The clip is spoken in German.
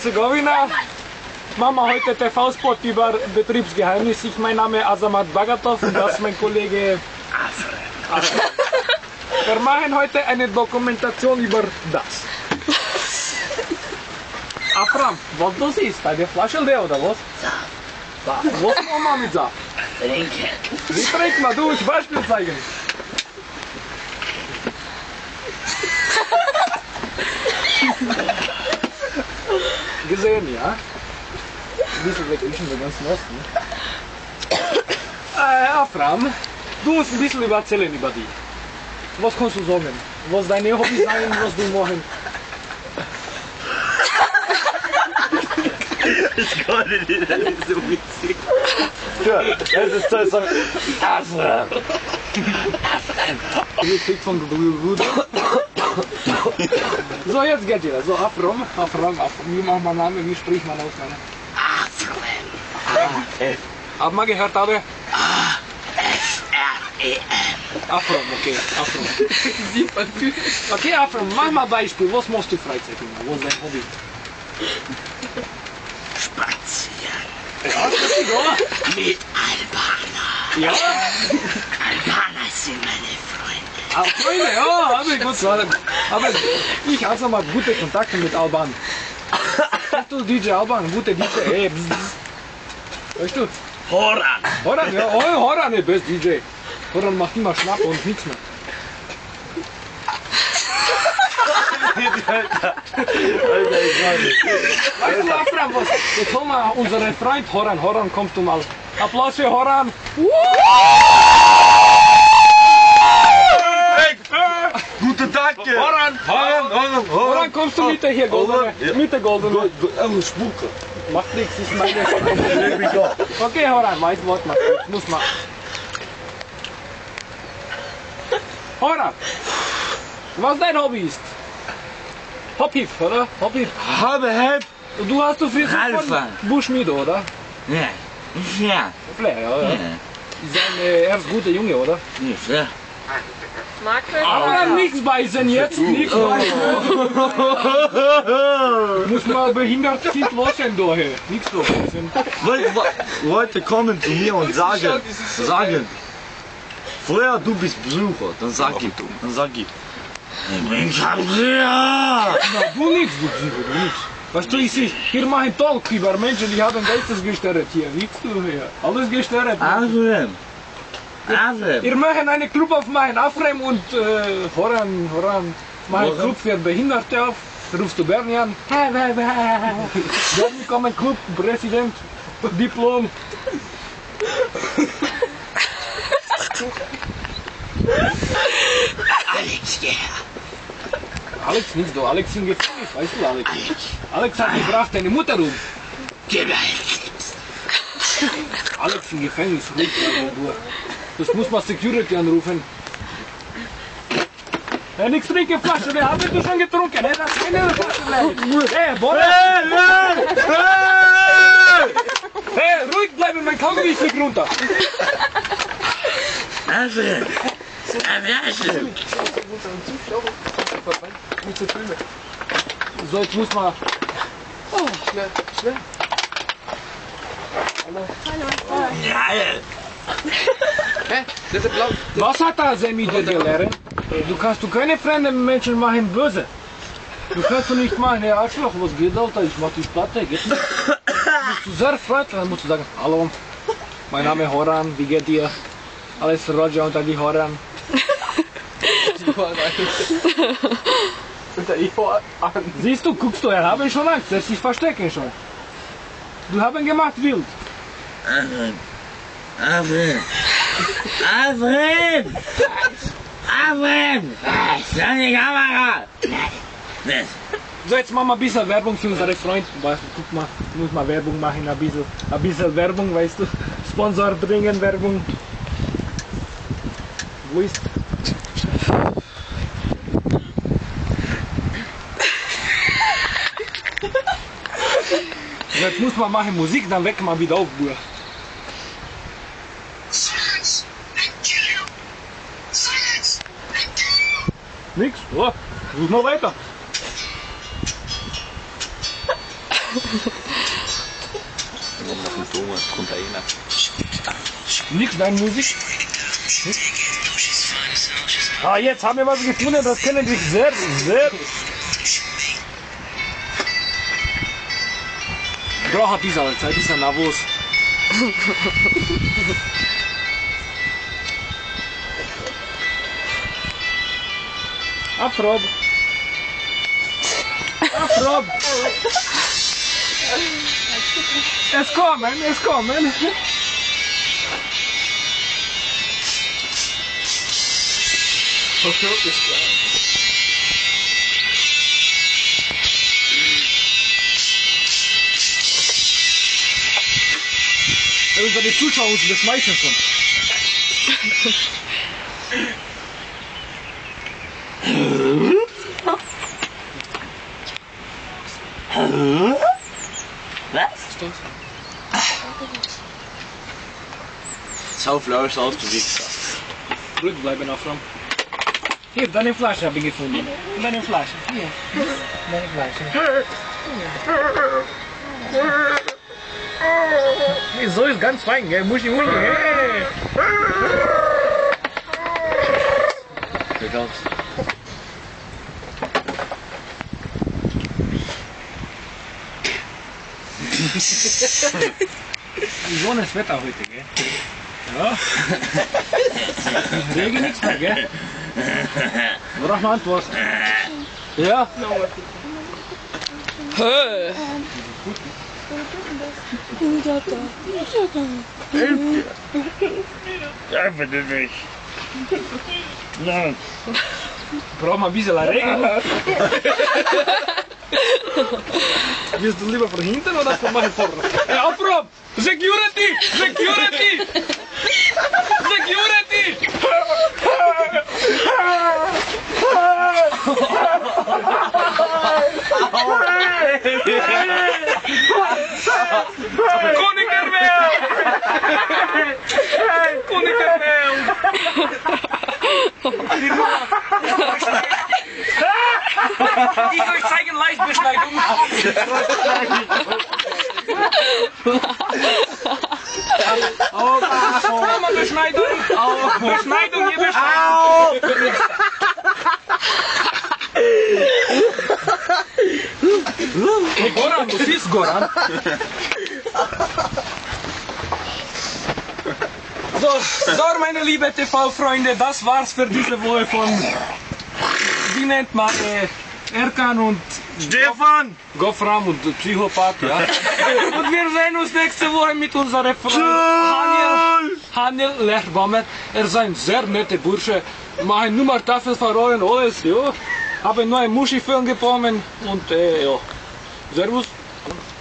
Herzegowina. Machen wir heute TV-Spot über Betriebsgeheimnis. Mein Name ist Azamat Bagatov und das ist mein Kollege Afram. Wir machen heute eine Dokumentation über das. Afram, was das ist? Bei der Flasche leer oder was? Saft. Was machen wir mit Saft? Trinken. Wie trinkt man? Du, ich Beispiel zeigen. Gesehen, ja? Ein bisschen wegwischen, den ganzen Osten. Afram, du musst ein bisschen erzählen über dich. Was kannst du sagen? Was deine Hobbys sein, was du machen? Ich konnte nicht, das ist so witzig. Ja, es ist Zeit zu sagen, Afram. Du kriegst von Bruder. So, jetzt geht ihr. So, Afram. Wie macht man Name? Wie spricht man aus? Afram. Hab mal gehört, aber? F-R-E-M. Afram, okay. Afram. Okay, Afram, mach mal Beispiel. Was machst du Freizeit immer? Was ist dein Hobby? Spazieren. Ja, das ist egal. Mit Albaner. Ja? Albaner sind meine Freunde. Ah, Freunde, ja, habe ich gut sagen. Aber ich habe mal gute Kontakte mit Alban. Weißt du, DJ Alban, gute DJ, ey. Weißt du? Horan. Horan, ja, Horan ist best DJ. Horan macht immer Schnapp und nichts mehr. Weißt du, Afram, was? Jetzt haben wir unseren Freund Horan. Horan, kommst du mal. Applaus für Horan. Guten Tag! Horan, Horan, kommst du mit hier, Goldene? Mit der Goldene. Spuke. Macht nichts, ich meine. Okay, Horan, weißt du was, muss man. Horan, was dein Hobby ist? Hop-Hip, oder? Hop-Hip. Help! Du hast du viel Ralfa. von Bushmead, oder? Ja. Ja. Flair, ja. Ja. Sein erst guter Junge, oder? Ja. Aber nichts beißen jetzt, nichts beißen. Muss mal behindert sind losen daher. Nichts beißen. Leute kommen zu mir und sagen, Flair, du bist Besucher. Dann sag ich. Ich hab sie ja. Na, du nichts, du nichts. Weißt du, hier machen Talk über Menschen, die haben Geistesgestört hier. Nichts du hier. Alles gestört. Afram. Wir machen einen Club aufmachen, Afram und Horan machen einen Club für Behinderte auf. Rufst du Bernie an. Bernie kommt ein Club, Präsident, Diplom. Alex, ja. Alex nicht so, Alex im Gefängnis, weißt du Alex? Alex hat gebracht deine Mutter um. Gib mir Tipps. Alex im Gefängnis, ruhig bleiben, du. Das muss man Security anrufen. Hey, nix trinken, Flasche, wer hat du schon getrunken? Hey, das ist keine Flasche mehr. Hey, Boris! Hey, ruhig bleiben, mein Kaugummi fliegt runter. Afram. So, jetzt muss man... Oh, Schnell. Geil. Hä? Das ist blau. was hat der Semi dir gelernt? Du keine fremden Menschen machen böse. Du kannst du nicht machen, hey Arschloch, was geht, Alter? Ich mach die Platte, geht nicht. Du musst sehr freundlich, dann musst du sagen, hallo, mein Name ist Horan, wie geht dir? Alles Roger unter die Horan. Unter Ivo an. Siehst du, guckst du, er haben schon Angst, er sich verstecken schon. Du haben gemacht wild. Afram. Schau die Kamera. Das. So, jetzt machen wir ein bisschen Werbung für unsere Freunde. Weißt du, guck mal, muss mal Werbung machen, ein bisschen Werbung, weißt du. Sponsor bringen, Werbung. Wo ist? So, jetzt muss man machen Musik, dann wecken wir wieder auf, Bruder. Nix? Oh, such mal weiter. Nix, deine Musik? Ah, jetzt haben wir was gefunden, das kennen wir sehr. Braucht dieser Zeit, dieser Navos. Afrob. Es kommen. Unsere Zuschauer uns beschmeißen schon. Zo flauw is als de wiek. Ruhig bleiben, Afram. Hier, deine Flasche habe ich gefunden. Deine Flasche. Hier. Deine Flasche. Nee, so ist ganz fein, gell? Muschi. Hey. Kijk uit. Schönes Wetter heute, gell? Ja. Regen nichts mehr, gell? Braucht man Antwort. Ja? Ja, bitte nicht. Nein. Braucht man ein bisschen Regen? Willst du lieber von hinten oder von meinem vorne? Hey, Afro! Security! Ich euch zeigen Leichtbeschneidung. Beschneidung. Beschneidung, hier Beschneidung. Hey Goran, du siehst Goran. So, meine liebe TV-Freunde, das war's für diese Woche von, wie nennt man, Erkan und Stefan! Gofram und Psychopath, ja. Und wir sehen uns nächste Woche mit unserem Freund Hanil Lechbamer. Er ist ein sehr netter Bursche. Machen nur mal Tafeln verloren, alles, ja. Haben neue Muschi-Film bekommen und, ja. Servus.